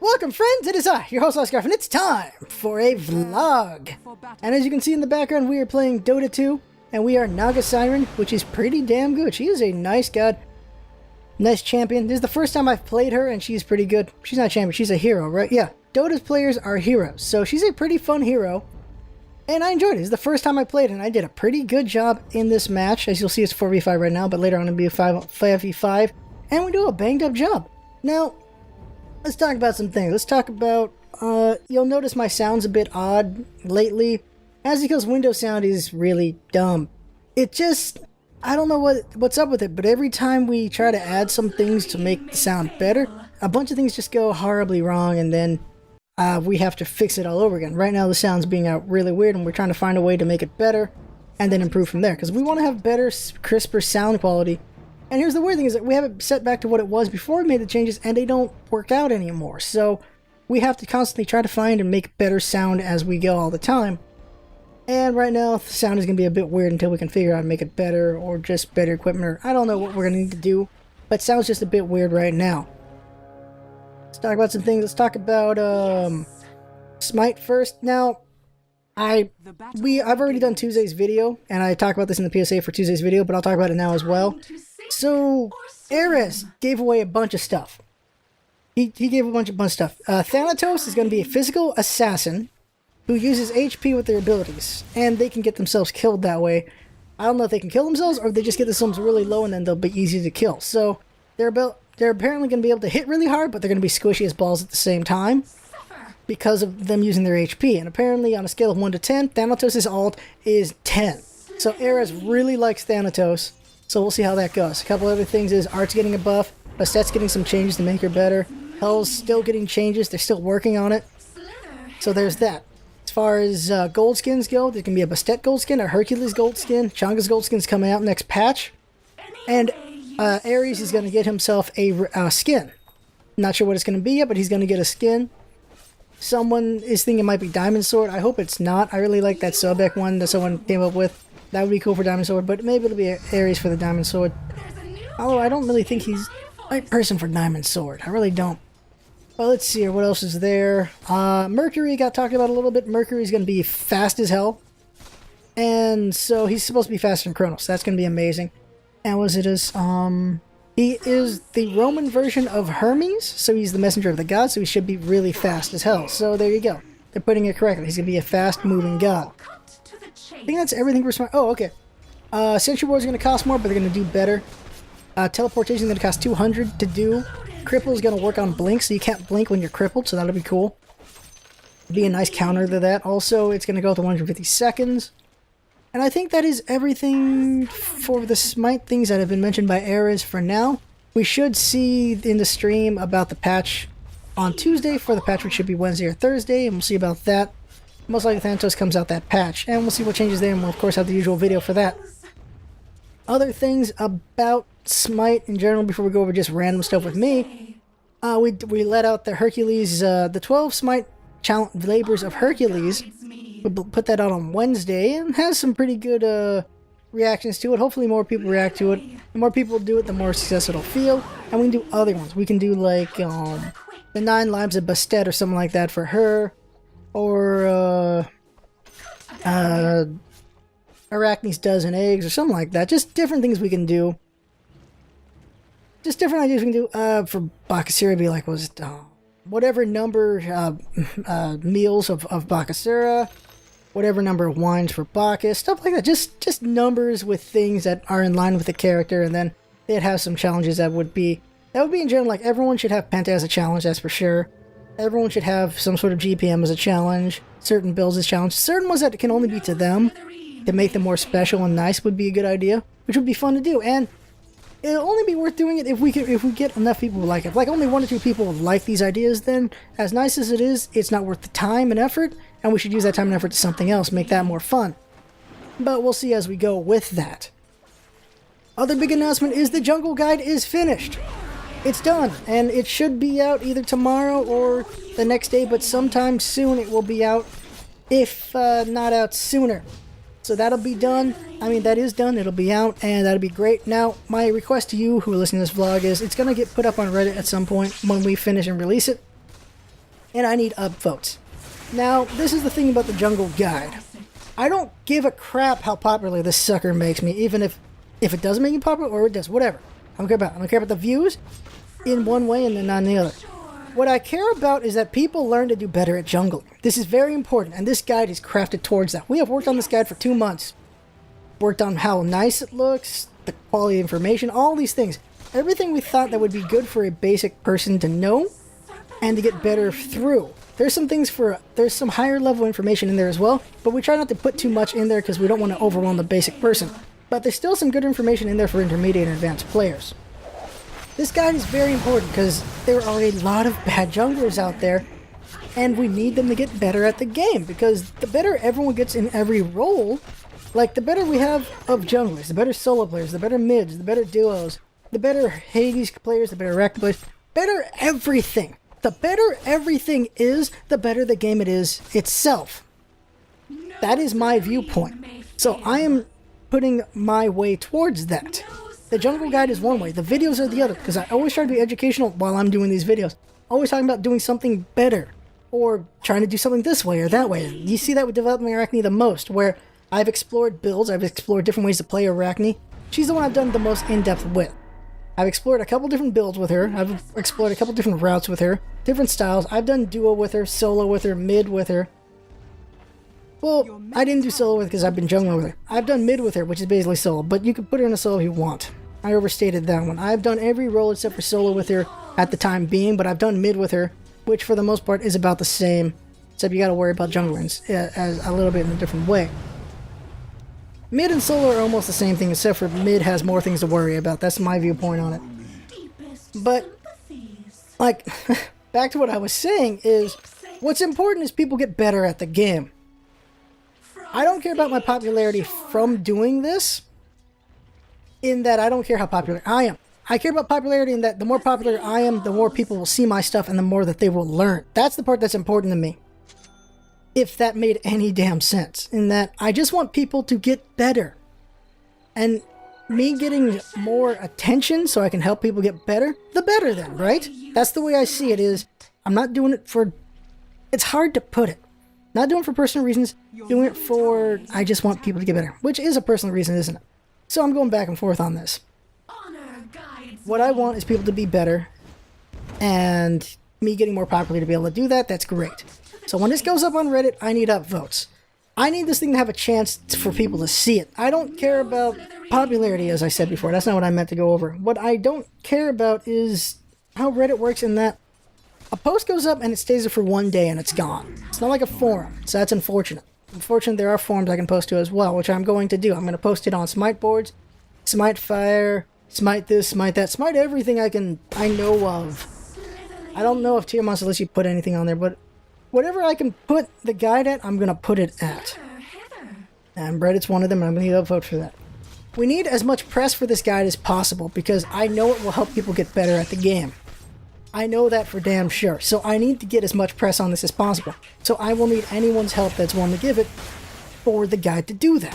Welcome friends, it is I, your host Oscar, and it's time for a vlog. And as you can see in the background, we are playing Dota 2, and we are Naga Siren, which is pretty damn good. She is a nice god, nice champion. This is the first time I've played her, and she's pretty good. She's not a champion, she's a hero, right? Yeah, Dota's players are heroes, so she's a pretty fun hero. And I enjoyed it. This is the first time I played it, and I did a pretty good job in this match. As you'll see, it's 4v5 right now, but later on it'll be a 5v5, and we do a banged up job. Now, let's talk about some things. Let's talk about, you'll notice my sound's a bit odd lately. As because Windows sound is really dumb. It just, I don't know what's up with it, but every time we try to add some things to make the sound better, a bunch of things just go horribly wrong, and then we have to fix it all over again. Right now the sound's being out really weird, and we're trying to find a way to make it better, and then improve from there, because we want to have better, crisper sound quality. And here's the weird thing, is that we have it set back to what it was before we made the changes, and they don't work out anymore. So we have to constantly try to find and make better sound as we go all the time. And right now, the sound is going to be a bit weird until we can figure out how to make it better, or just better equipment, or I don't know what we're going to need to do, but it sounds just a bit weird right now. Let's talk about some things. Let's talk about Smite first. Now, I've already done Tuesday's video, and I talked about this in the PSA for Tuesday's video, but I'll talk about it now as well. So, Ares gave away a bunch of stuff. He gave a bunch of stuff. Thanatos is going to be a physical assassin who uses HP with their abilities, and they can get themselves killed that way. I don't know if they can kill themselves, or if they just get themselves really low and then they'll be easy to kill. So, they're apparently going to be able to hit really hard, but they're going to be squishy as balls at the same time, because of them using their HP. And apparently, on a scale of 1 to 10, Thanatos' ult is 10. So Ares really likes Thanatos, so we'll see how that goes. A couple other things is Art's getting a buff, Bastette's getting some changes to make her better, Hell's still getting changes, they're still working on it. So there's that. As far as gold skins go, there can be a Bastet gold skin, a Hercules gold skin, Changa's gold skin is coming out next patch, and Ares is going to get himself a skin. Not sure what it's going to be yet, but he's going to get a skin. Someone is thinking it might be Diamond Sword. I hope it's not. I really like that Sobek one that someone came up with. That would be cool for Diamond Sword, but maybe it'll be Ares for the Diamond Sword. Although I don't really think he's the right person for Diamond Sword. I really don't. Well, let's see here. What else is there? Mercury got talked about a little bit. Mercury's going to be fast as hell. And so he's supposed to be faster than Kronos. That's going to be amazing. And was it as, he is the Roman version of Hermes, so he's the messenger of the gods, so he should be really fast as hell. So there you go. They're putting it correctly. He's going to be a fast-moving god. I think that's everything for Smite. Oh, okay. Sentry Ward is going to cost more, but they're going to do better. Teleportation is going to cost 200 to do. Cripple is going to work on blink, so you can't blink when you're crippled, so that'll be cool. Be a nice counter to that. Also, it's going to go to 150 seconds. And I think that is everything for the Smite things that have been mentioned by Ares for now. We should see in the stream about the patch on Tuesday. For the patch, which should be Wednesday or Thursday, and we'll see about that. Most likely Thanatos comes out that patch, and we'll see what changes there, and we'll of course have the usual video for that. Other things about Smite in general before we go over just random stuff with me. We let out the Hercules, the 12 Smite Labors of Hercules. We'll put that out on Wednesday, and has some pretty good reactions to it. Hopefully more people react to it. The more people do it, the more success it'll feel. And we can do other ones. We can do like the 9 Lives of Bastet or something like that for her. Or Arachne's Dozen Eggs or something like that. Just different things we can do. Just different ideas we can do. For Bakasura, be like, was it whatever number meals of Bakasura, whatever number of wines for Bacchus, stuff like that. Just numbers with things that are in line with the character, and then they'd have some challenges that would be in general, like everyone should have Penta as a challenge, that's for sure. Everyone should have some sort of GPM as a challenge, certain builds as challenge, certain ones that can only be to them, to make them more special and nice would be a good idea, which would be fun to do, and it'll only be worth doing it if we get enough people who like it. If like only 1 or 2 people like these ideas, then as nice as it is, it's not worth the time and effort, and we should use that time and effort to something else, make that more fun. But we'll see as we go with that. Other big announcement is the Jungle Guide is finished. It's done, and it should be out either tomorrow or the next day, but sometime soon it will be out, if not out sooner. So that'll be done. I mean, that is done. It'll be out, and that'll be great. Now, my request to you who are listening to this vlog is it's going to get put up on Reddit at some point when we finish and release it. and I need upvotes. Now, this is the thing about the jungle guide. I don't give a crap how popular this sucker makes me, even if it doesn't make me popular or it does, whatever. I don't care about it. I don't care about the views in one way and then on the other. What I care about is that people learn to do better at jungle. This is very important, and this guide is crafted towards that. We have worked on this guide for 2 months. Worked on how nice it looks, the quality of information, all these things. Everything we thought that would be good for a basic person to know and to get better through. There's some higher level information in there as well, but we try not to put too much in there because we don't want to overwhelm the basic person. But there's still some good information in there for intermediate and advanced players. This guide is very important because there are a lot of bad junglers out there, and we need them to get better at the game, because the better everyone gets in every role, like the better we have of junglers, the better solo players, the better mids, the better duos, the better Hades players, the better Rack players, better everything. The better everything is, the better the game it is itself. That is my viewpoint. So I am putting my way towards that. The jungle guide is one way, the videos are the other, because I always try to be educational while I'm doing these videos. Always talking about doing something better, or trying to do something this way or that way. You see that with developing Arachne the most, where I've explored builds, I've explored different ways to play Arachne. She's the one I've done the most in-depth with. I've explored a couple different builds with her, I've explored a couple different routes with her, different styles. I've done duo with her, solo with her, mid with her. Well, I didn't do solo with her because I've been jungling with her. I've done mid with her, which is basically solo, but you can put her in a solo if you want. I overstated that one. I've done every role except for solo with her at the time being, but I've done mid with her, which for the most part is about the same, except you gotta worry about junglers as a little bit in a different way. Mid and solo are almost the same thing, except for mid has more things to worry about. That's my viewpoint on it. But, like, back to what I was saying is, what's important is people get better at the game. I don't care about my popularity from doing this, in that I don't care how popular I am. I care about popularity in that the more popular I am, the more people will see my stuff and the more that they will learn. That's the part that's important to me. If that made any damn sense. In that I just want people to get better. And me getting more attention so I can help people get better, the better then, right? That's the way I see it is, I'm not doing it for... It's hard to put it. Not doing it for personal reasons, doing it for... I just want people to get better. Which is a personal reason, isn't it? So I'm going back and forth on this. What I want is people to be better, and me getting more popular to be able to do that, that's great. So when this goes up on Reddit, I need upvotes. I need this thing to have a chance for people to see it. I don't care about popularity, as I said before. That's not what I meant to go over. What I don't care about is how Reddit works in that a post goes up and it stays there for one day and it's gone. It's not like a forum, so that's unfortunate. Unfortunately, there are forums I can post to as well, which I'm going to do. I'm going to post it on Smite boards, Smite Fire, Smite this, Smite that, Smite everything I know of. I don't know if Tier Monster lets you put anything on there, but whatever I can put the guide at, I'm going to put it at. And Reddit's one of them, and I'm going to need a vote for that. We need as much press for this guide as possible, because I know it will help people get better at the game. I know that for damn sure. So I need to get as much press on this as possible. So I will need anyone's help that's willing to give it for the guide to do that.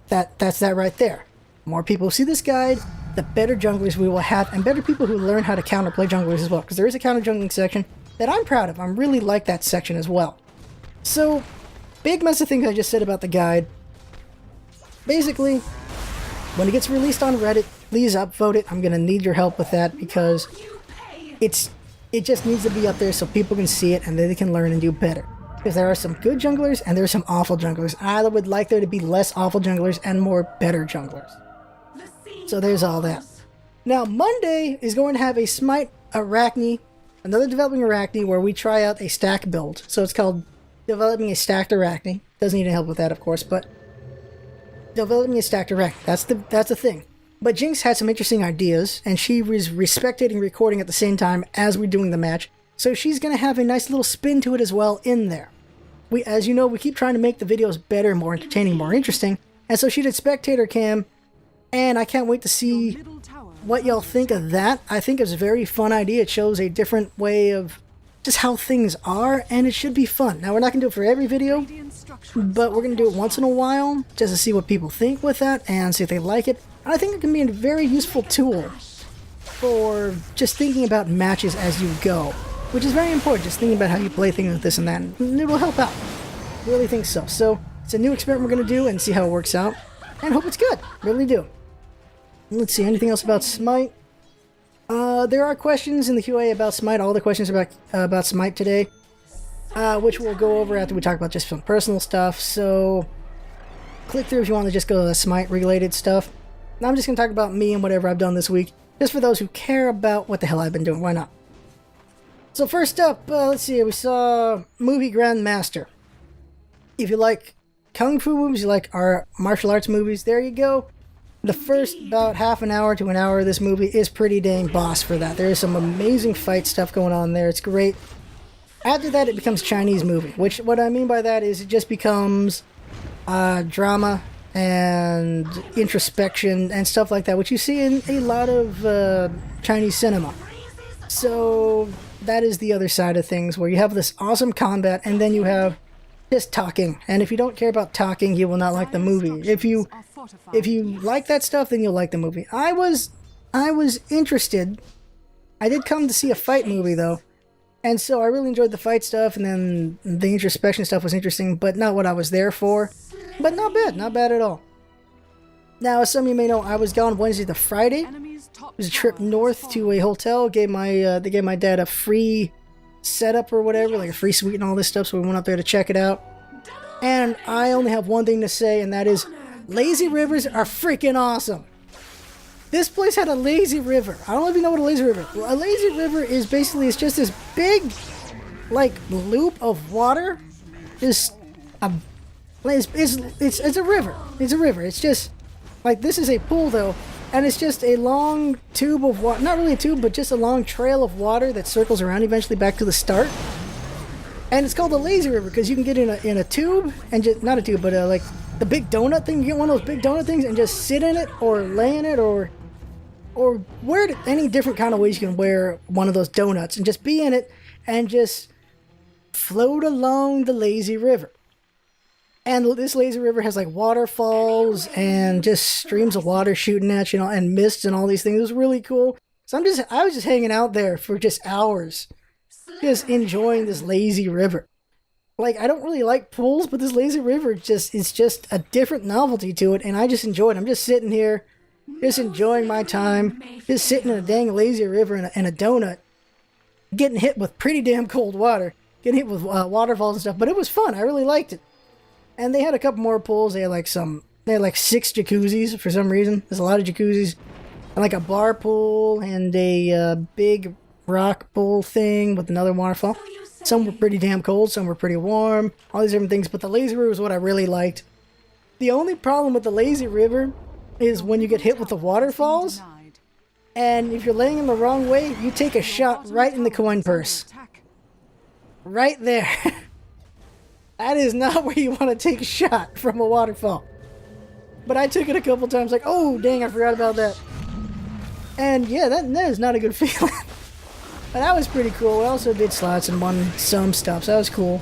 That's that right there. The more people see this guide, the better junglers we will have, and better people who learn how to counterplay junglers as well. Because there is a counter jungling section that I'm proud of. I really like that section as well. So, big mess of things I just said about the guide. Basically, when it gets released on Reddit, please upvote it. I'm going to need your help with that because it just needs to be up there so people can see it and then they can learn and do better. Because there are some good junglers and there are some awful junglers. I would like there to be less awful junglers and more better junglers. So there's all that. Now, Monday is going to have a Smite Arachne, another developing Arachne, where we try out a stack build. So it's called Developing a Stacked Arachne. Doesn't need any help with that, of course, but developing a stacked Arachne. That's the thing. But Jinx had some interesting ideas, and she was respecting recording at the same time as we're doing the match. So she's going to have a nice little spin to it as well in there. As you know, we keep trying to make the videos better, more entertaining, more interesting. And so she did spectator cam, and I can't wait to see what y'all think of that. I think it's a very fun idea. It shows a different way of just how things are, and it should be fun. Now, we're not going to do it for every video, but we're going to do it once in a while just to see what people think with that and see if they like it. And I think it can be a very useful tool for just thinking about matches as you go. which is very important, just thinking about how you play things with this and that, and it will help out. Really think so. So, it's a new experiment we're going to do and see how it works out, and hope it's good. Really do. Let's see, anything else about Smite? There are questions in the QA about Smite, all the questions about Smite today, which we'll go over after we talk about just some personal stuff, so click through if you want to just go to the Smite-related stuff. Now I'm just going to talk about me and whatever I've done this week, just for those who care about what the hell I've been doing. Why not? So first up, let's see, we saw Movie Grandmaster. If you like Kung Fu movies, you like our martial arts movies, there you go. The first about half an hour to an hour of this movie is pretty dang boss for that. There is some amazing fight stuff going on there. It's great. After that, it becomes Chinese movie, which what I mean by that is it just becomes drama and introspection and stuff like that, which you see in a lot of Chinese cinema. So that is the other side of things, where you have this awesome combat and then you have just talking. And if you don't care about talking, you will not like the movie. If you like that stuff, then you'll like the movie. I was interested. I did come to see a fight movie though, and so I really enjoyed the fight stuff, and then the introspection stuff was interesting, but not what I was there for. But not bad at all. Now, as some of you may know, I was gone Wednesday to Friday. It was a trip north to a hotel. They gave my dad a free setup or whatever, like a free suite and all this stuff, so we went up there to check it out. And I only have one thing to say, and that is, lazy rivers are freaking awesome. This place had a lazy river. I don't know if you know what a lazy river is. Well, a lazy river is basically, it's just this big, like, loop of water. It's a river. It's a river. It's just, like, this is a pool, though, and it's just a long tube of water. Not really a tube, but just a long trail of water that circles around eventually back to the start. And it's called a lazy river because you can get in a tube, and just, not a tube, but like the big donut thing. You get one of those big donut things and just sit in it, or lay in it, or wear it any different kind of ways you can wear one of those donuts, and just be in it and just float along the lazy river. And this lazy river has like waterfalls and just streams of water shooting at you, and mists and all these things. It was really cool. So I was just hanging out there for just hours, just enjoying this lazy river. Like, I don't really like pools, but this lazy river it's just a different novelty to it, and I just enjoy it. I'm just sitting here, just enjoying my time, just sitting in a dang lazy river in a donut, getting hit with pretty damn cold water, getting hit with waterfalls and stuff, but it was fun. I really liked it. And they had a couple more pools. They had like 6 jacuzzis for some reason. There's a lot of jacuzzis. And like a bar pool and a big rock pool thing with another waterfall. Some were pretty damn cold, some were pretty warm, all these different things, but the lazy river was what I really liked. The only problem with the lazy river is when you get hit with the waterfalls, and if you're laying in the wrong way, you take a shot right in the coin purse. Right there. That is not where you want to take a shot from a waterfall. But I took it a couple times, like, oh dang, I forgot about that. And yeah, that is not a good feeling. But that was pretty cool. We also did slots and won some stuff, so that was cool.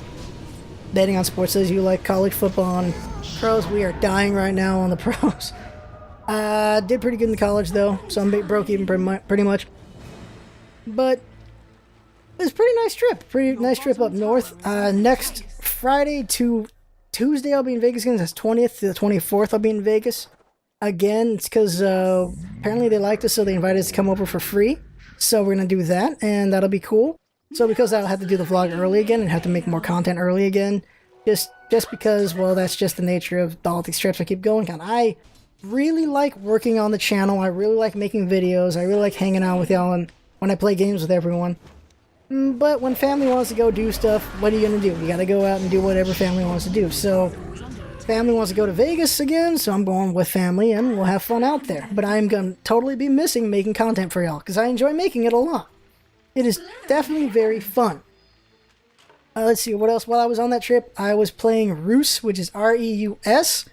Betting on sports as you like college football and pros. We are dying right now on the pros. Did pretty good in the college though, so I'm broke even pretty much. But it was a pretty nice trip. Pretty nice trip up north. Next Friday to Tuesday I'll be in Vegas again. That's 20th to the 24th I'll be in Vegas. Again, it's because apparently they liked us, so they invited us to come over for free. So we're going to do that, and that'll be cool. So because I'll have to do the vlog early again and have to make more content early again, just because, well, that's just the nature of all these trips I keep going on. I really like working on the channel. I really like making videos. I really like hanging out with y'all and when I play games with everyone. But when family wants to go do stuff, what are you going to do? You got to go out and do whatever family wants to do. So family wants to go to Vegas again, so I'm going with family, and we'll have fun out there. But I'm going to totally be missing making content for y'all, because I enjoy making it a lot. It is definitely very fun. Let's see, what else? While I was on that trip, I was playing Reus, which is R-E-U-S.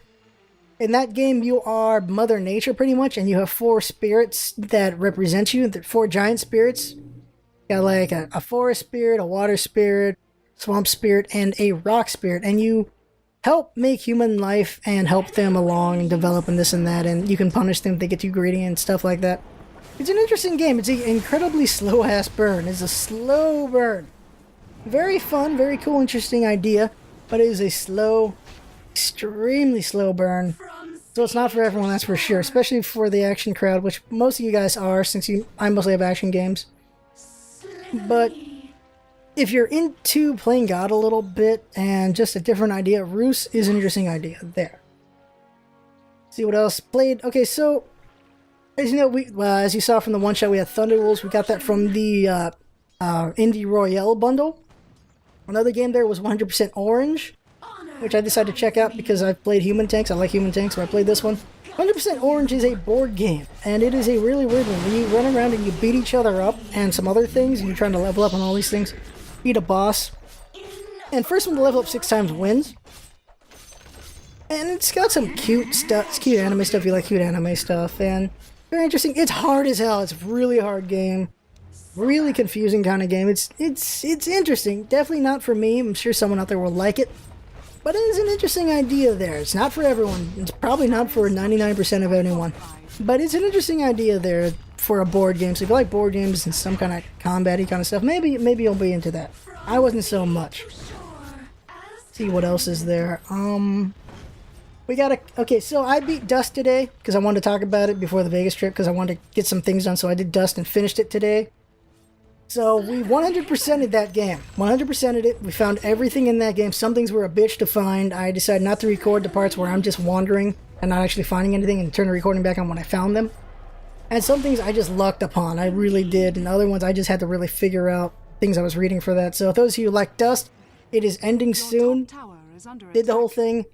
In that game, you are Mother Nature, pretty much, and you have 4 spirits that represent you. 4 giant spirits. You got like a forest spirit, a water spirit, swamp spirit, and a rock spirit. And you help make human life and help them along and develop and this and that, and you can punish them if they get too greedy and stuff like that. It's an interesting game. It's an incredibly slow-ass burn. It's a slow burn. Very fun, very cool, interesting idea, but it is a slow, extremely slow burn. So it's not for everyone, that's for sure, especially for the action crowd, which most of you guys are, since I mostly have action games. But if you're into playing God a little bit and just a different idea, Roos is an interesting idea there. See what else played. Okay, so as you know, as you saw from the one shot, we had Thunder Wolves. We got that from the Indie Royale bundle. Another game there was 100% Orange, which I decided to check out because I've played Human Tanks. I like Human Tanks, so I played this one. 100% Orange is a board game, and it is a really weird one. When you run around and you beat each other up and some other things, and you're trying to level up on all these things, beat a boss. And first one to level up 6 times wins. And it's got some cute stuff. It's cute anime stuff. You like cute anime stuff, and very interesting. It's hard as hell. It's a really hard game. Really confusing kind of game. It's interesting. Definitely not for me. I'm sure someone out there will like it. But it is an interesting idea there. It's not for everyone. It's probably not for 99% of anyone. But it's an interesting idea there for a board game. So if you like board games and some kind of combat-y kind of stuff, maybe you'll be into that. I wasn't so much. See what else is there. Okay, so I beat Dust today because I wanted to talk about it before the Vegas trip because I wanted to get some things done. So I did Dust and finished it today. So we 100%ed that game. 100%ed it. We found everything in that game. Some things were a bitch to find. I decided not to record the parts where I'm just wandering and not actually finding anything and turn the recording back on when I found them. And some things I just lucked upon. I really did. And other ones I just had to really figure out things I was reading for that. So those of you who like Dust, it is ending soon. Did the whole thing.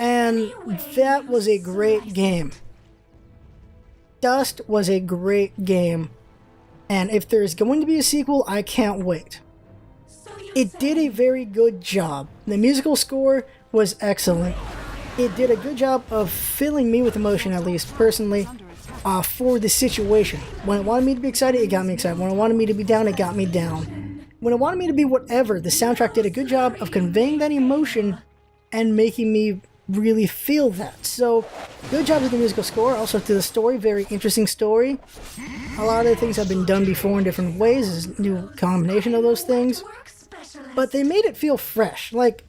And that was a great game. Dust was a great game. And if there's going to be a sequel, I can't wait. It did a very good job. The musical score was excellent. It did a good job of filling me with emotion, at least personally, for the situation. When it wanted me to be excited, it got me excited. When it wanted me to be down, it got me down. When it wanted me to be whatever, the soundtrack did a good job of conveying that emotion and making me really feel that. So, good job with the musical score. Also to the story, very interesting story. A lot of the things have been done before in different ways. There's a new combination of those things. But they made it feel fresh. Like,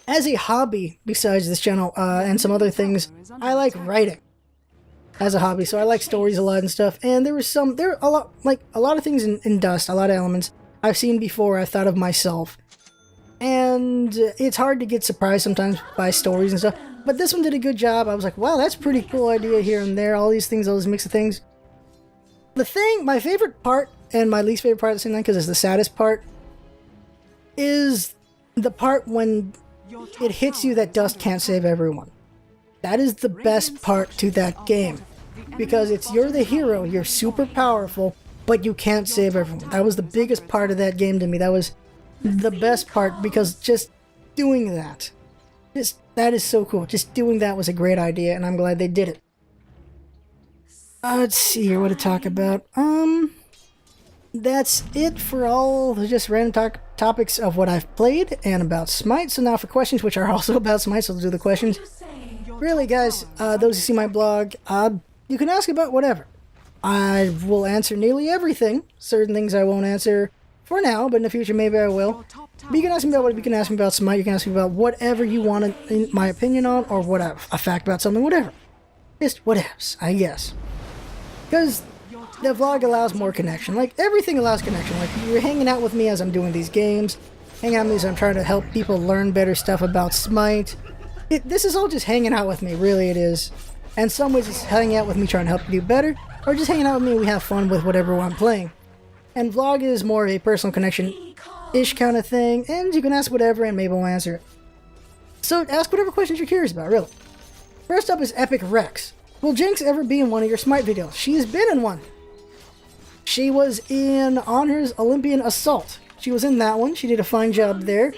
as a hobby, besides this channel and some other things, I like writing as a hobby. So I like stories a lot and stuff. And there are a lot of things in Dust, a lot of elements I've seen before, I've thought of myself. And it's hard to get surprised sometimes by stories and stuff. But this one did a good job. I was like, wow, that's a pretty cool idea here and there. All these things, all this mix of things. My favorite part, and my least favorite part at the same time, because it's the saddest part, is the part when it hits you that Dust can't save everyone. That is the best part to that game. Because you're the hero, you're super powerful, but you can't save everyone. That was the biggest part of that game to me. That was the best part, because just doing that, that is so cool. Just doing that was a great idea, and I'm glad they did it. Let's see here what to talk about. That's it for all the just random topics of what I've played and about Smite. So now for questions, which are also about Smite, so let's do the questions. Really, guys, those who see my blog, you can ask about whatever. I will answer nearly everything. Certain things I won't answer for now, but in the future maybe I will. But you can ask me about what you can ask me about Smite. You can ask me about whatever you want my opinion on, or whatever, a fact about something, whatever. Just whatevs, I guess. Because the vlog allows more connection. Like, everything allows connection. Like, you're hanging out with me as I'm doing these games. Hanging out with me as I'm trying to help people learn better stuff about Smite. This is all just hanging out with me, really it is. And some ways it's hanging out with me trying to help you do better, or just hanging out with me and we have fun with whatever I'm playing. And vlog is more of a personal connection-ish kind of thing, and you can ask whatever and maybe I'll answer it. So ask whatever questions you're curious about, really. First up is Epic Rex. Will Jinx ever be in one of your Smite videos? She has been in one. She was in Honor's Olympian Assault. She was in that one. She did a fine job there.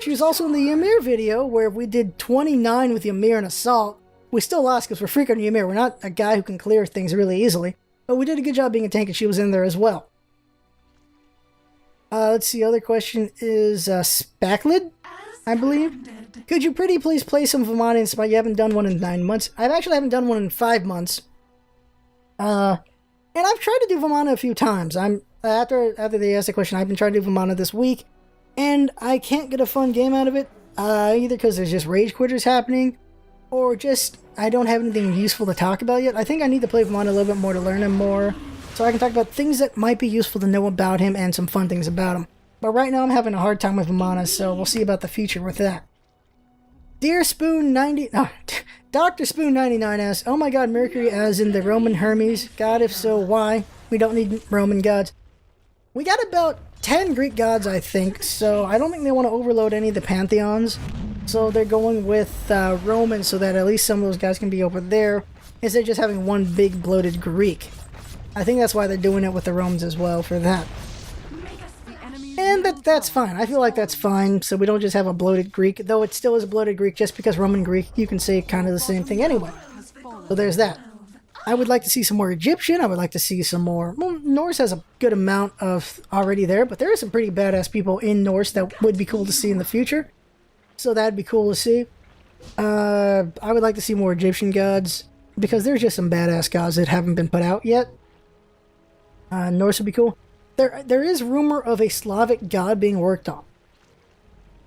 She was also in the Ymir video, where we did 29 with Ymir and Assault. We still lost because we're freaking Ymir. We're not a guy who can clear things really easily. But we did a good job being a tank, and she was in there as well. Let's see, other question is Spacklid, I believe. Could you pretty please play some Vlogginess in Smite? You haven't done one in 9 months. I actually haven't done one in 5 months. And I've tried to do Vimana a few times. After they asked the question, I've been trying to do Vimana this week, and I can't get a fun game out of it, either because there's just rage quitters happening, or just I don't have anything useful to talk about yet. I think I need to play Vimana a little bit more to learn him more, so I can talk about things that might be useful to know about him and some fun things about him. But right now I'm having a hard time with Vimana, so we'll see about the future with that. Dear Spoon 90... No, Dr. Spoon 99 asks, oh my god, Mercury as in the Roman Hermes? God, if so, why? We don't need Roman gods. We got about 10 Greek gods, I think, so I don't think they want to overload any of the pantheons. So they're going with Roman so that at least some of those guys can be over there, instead of just having one big bloated Greek. I think that's why they're doing it with the Romans as well, for that. And that's fine. I feel like that's fine, so we don't just have a bloated Greek, though it still is a bloated Greek just because Roman Greek, you can say kind of the same thing anyway. So there's that. I would like to see some more Egyptian. I would like to see some more... Well, Norse has a good amount of already there, but there are some pretty badass people in Norse that would be cool to see in the future. So that'd be cool to see. I would like to see more Egyptian gods, because there's just some badass gods that haven't been put out yet. Norse would be cool. There is rumor of a Slavic god being worked on.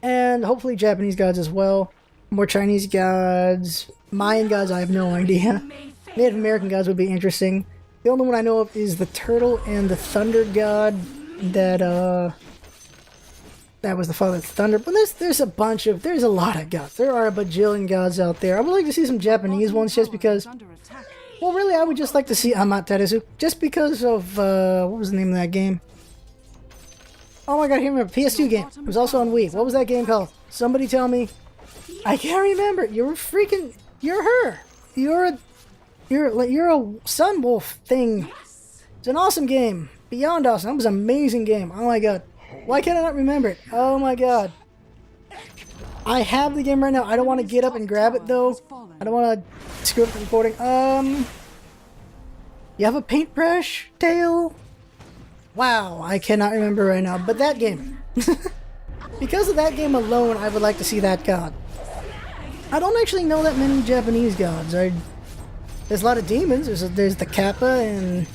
And hopefully Japanese gods as well. More Chinese gods. Mayan gods, I have no idea. Native American gods would be interesting. The only one I know of is the turtle and the thunder god that was the father of thunder. But there's a lot of gods. There are a bajillion gods out there. I would like to see some Japanese ones just because... Well, really, I would just like to see Amaterasu, just because of, what was the name of that game? Oh my god, I can't remember. PS2 game. It was also on Wii. What was that game called? Somebody tell me. I can't remember. You're her. You're a sun wolf thing. It's an awesome game. Beyond awesome. That was an amazing game. Oh my god. Why can't I not remember it? Oh my god. I have the game right now. I don't want to get up and grab it, though. I don't want to screw up the recording. You have a paintbrush, Tail? Wow, I cannot remember right now. But that game. Because of that game alone, I would like to see that god. I don't actually know that many Japanese gods. There's a lot of demons. There's the Kappa and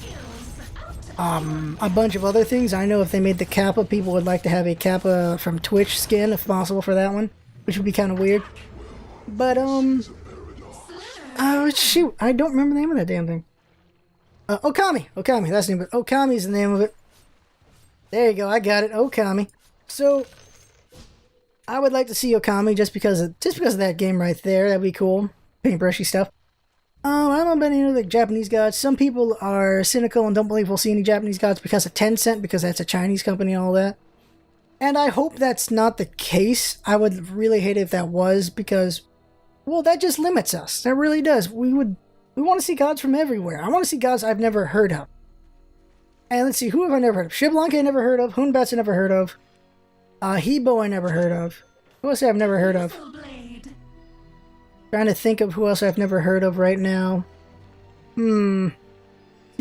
a bunch of other things. I know if they made the Kappa, people would like to have a Kappa from Twitch skin, if possible, for that one. Which would be kind of weird. But, shoot, I don't remember the name of that damn thing. Okami, that's the name of it. Okami's the name of it. There you go, I got it, Okami. So, I would like to see Okami just because of that game right there. That'd be cool. Paintbrushy stuff. I don't know about any of the Japanese gods. Some people are cynical and don't believe we'll see any Japanese gods because of Tencent, because that's a Chinese company and all that. And I hope that's not the case. I would really hate it if that was, because, well, that just limits us. That really does. We want to see gods from everywhere. I want to see gods I've never heard of. And let's see, who have I never heard of? Xbalanque I never heard of. Hunbatsu I never heard of. Hebo I never heard of. Who else I've never heard of? Trying to think of who else I've never heard of right now. See,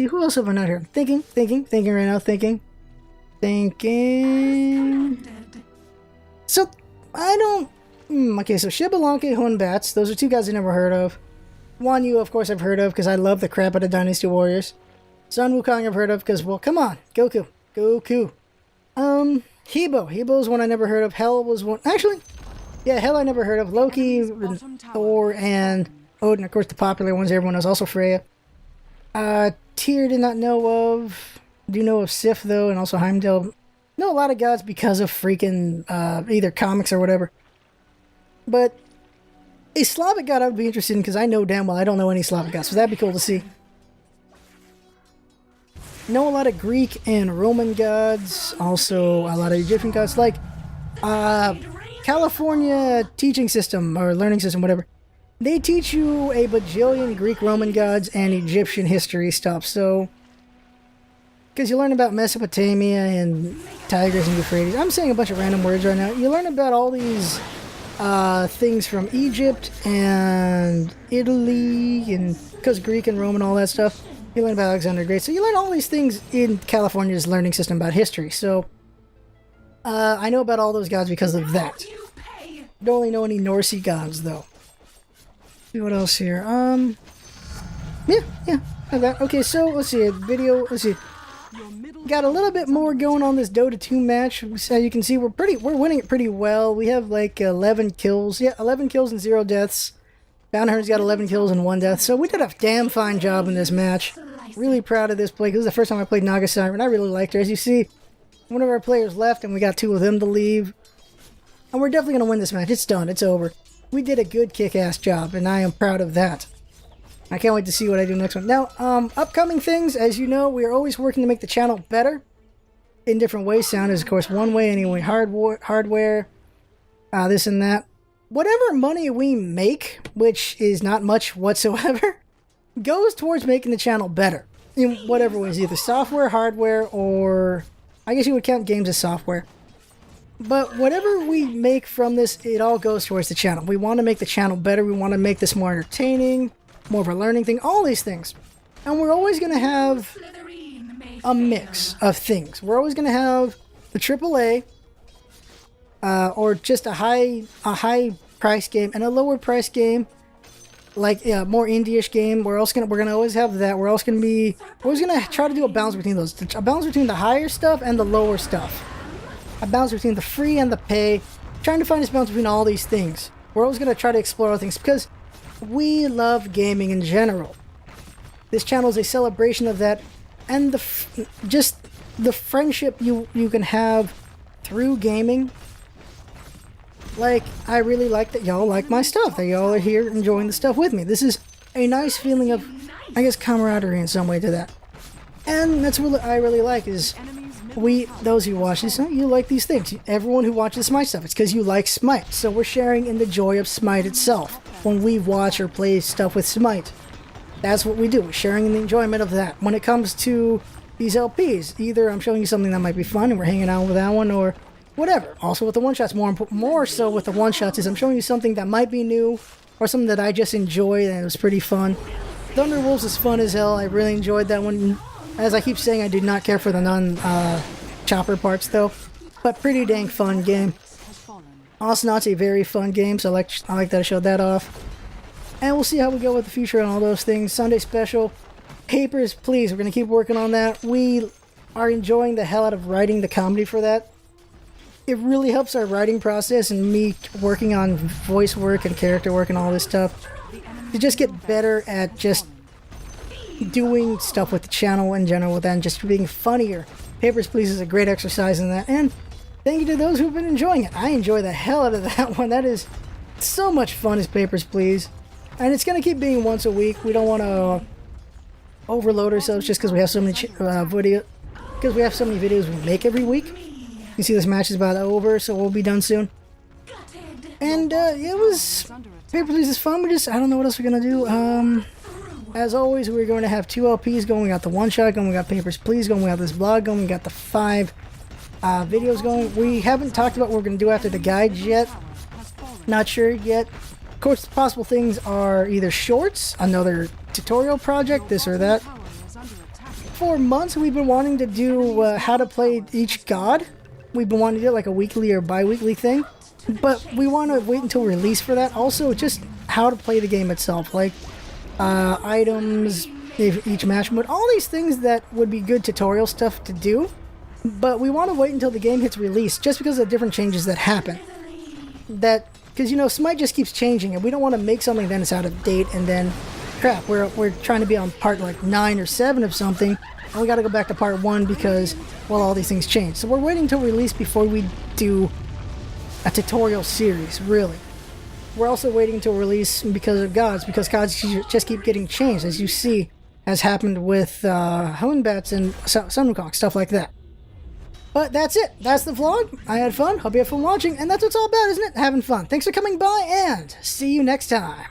who else have I not heard? Thinking right now, thinking. So, I don't... okay, so Xbalanque, Hunbatsu, those are two guys I never heard of. Wanyu, of course, I've heard of, because I love the crap out of Dynasty Warriors. Sun Wukong I've heard of, because, well, come on, Goku. Hebo's one I never heard of. Hell was one... Actually, yeah, Hell I never heard of. Loki, Thor, and Odin, of course, the popular ones everyone knows. Also Freya. Tyr did not know of... Do know of Sif, though, and also Heimdall. Know a lot of gods because of freaking either comics or whatever. But a Slavic god I would be interested in, because I know damn well I don't know any Slavic gods, so that'd be cool to see. Know a lot of Greek and Roman gods, also a lot of Egyptian gods, like California teaching system, or learning system, whatever. They teach you a bajillion Greek, Roman gods, and Egyptian history stuff, so... Because you learn about Mesopotamia and Tigris and Euphrates. I'm saying a bunch of random words right now. You learn about all these things from Egypt and Italy, and because Greek and Roman and all that stuff. You learn about Alexander the Great. So you learn all these things in California's learning system about history. So I know about all those gods because of that. Don't really know any Norse gods, though. See what else here. Yeah. Like that. Okay, so let's see. Let's see. Got a little bit more going on this Dota 2 match. So you can see we're winning it pretty well. We have like 11 kills. Yeah, 11 kills and 0 deaths. Bounty Hunter's got 11 kills and 1 death. So we did a damn fine job in this match. Really proud of this play because this is the first time I played Naga Siren. I really liked her. As you see, one of our players left and we got 2 of them to leave. And we're definitely going to win this match. It's done. It's over. We did a good kick-ass job and I am proud of that. I can't wait to see what I do next one. Now, upcoming things, as you know, we are always working to make the channel better in different ways. Sound is, of course, one way anyway. Hardware, this and that. Whatever money we make, which is not much whatsoever, goes towards making the channel better in whatever ways, either software, hardware, or I guess you would count games as software. But whatever we make from this, it all goes towards the channel. We want to make the channel better. We want to make this more entertaining, more of a learning thing, all these things. And we're always going to have a mix of things. We're always going to have the AAA, or just a high price game and a lower price game, like more indie-ish game. We're gonna always have that. We're always gonna try to do a balance between those, a balance between the higher stuff and the lower stuff, a balance between the free and the pay, trying to find this balance between all these things. We're always gonna try to explore other things because we love gaming in general. This channel is a celebration of that, and just the friendship you can have through gaming. Like, I really like that y'all like my stuff, that y'all are here enjoying the stuff with me. This is a nice feeling of, I guess, camaraderie in some way to that. And that's what I really like is those who watch this, you like these things. Everyone who watches Smite stuff, it's because you like Smite. So we're sharing in the joy of Smite itself when we watch or play stuff with Smite. That's what we do, sharing in the enjoyment of that. When it comes to these LPs, either I'm showing you something that might be fun and we're hanging out with that one, or whatever. Also with the one-shots, more so with the one-shots, is I'm showing you something that might be new or something that I just enjoyed and it was pretty fun. Thunderwolves is fun as hell. I really enjoyed that one. As I keep saying, I did not care for the non-chopper parts though, but pretty dang fun game. Osnaught's a very fun game, so I like that I showed that off. And we'll see how we go with the future and all those things. SundaySpecial, Papers, Please. We're going to keep working on that. We are enjoying the hell out of writing the comedy for that. It really helps our writing process and me working on voice work and character work and all this stuff to just get better at just doing stuff with the channel in general with that and just being funnier. Papers, Please is a great exercise in that. And thank you to those who've been enjoying it. I enjoy the hell out of that one. That is so much fun as Papers, Please. And it's going to keep being once a week. We don't want to overload ourselves just because we have so many videos we make every week. You see this match is about over, so we'll be done soon. And it was Paper Please is fun. I don't know what else we're gonna do. As always, we're going to have 2 LPs going. We got the one shot going. We got Papers Please going. We got this vlog going. We got the 5 videos going. We haven't talked about what we're gonna do after the guides yet. Not sure yet. Of course, possible things are either shorts, another tutorial project, this or that. For months, we've been wanting to do how to play each god. We've been wanting to do like a weekly or bi-weekly thing, but we want to wait until release for that. Also, just how to play the game itself, like items, each match mode, all these things that would be good tutorial stuff to do, but we want to wait until the game hits release just because of the different changes that happen. Because, you know, Smite just keeps changing, and we don't want to make something then it's out of date, and then, crap, we're trying to be on part like 9 or 7 of something, and we got to go back to part 1 because, well, all these things change. So we're waiting until release before we do a tutorial series, really. We're also waiting until release because of gods just keep getting changed, as you see, has happened with Houndbats and Sun Wukong, stuff like that. But that's it. That's the vlog. I had fun. Hope you had fun watching, and that's what it's all about, isn't it? Having fun. Thanks for coming by, and see you next time.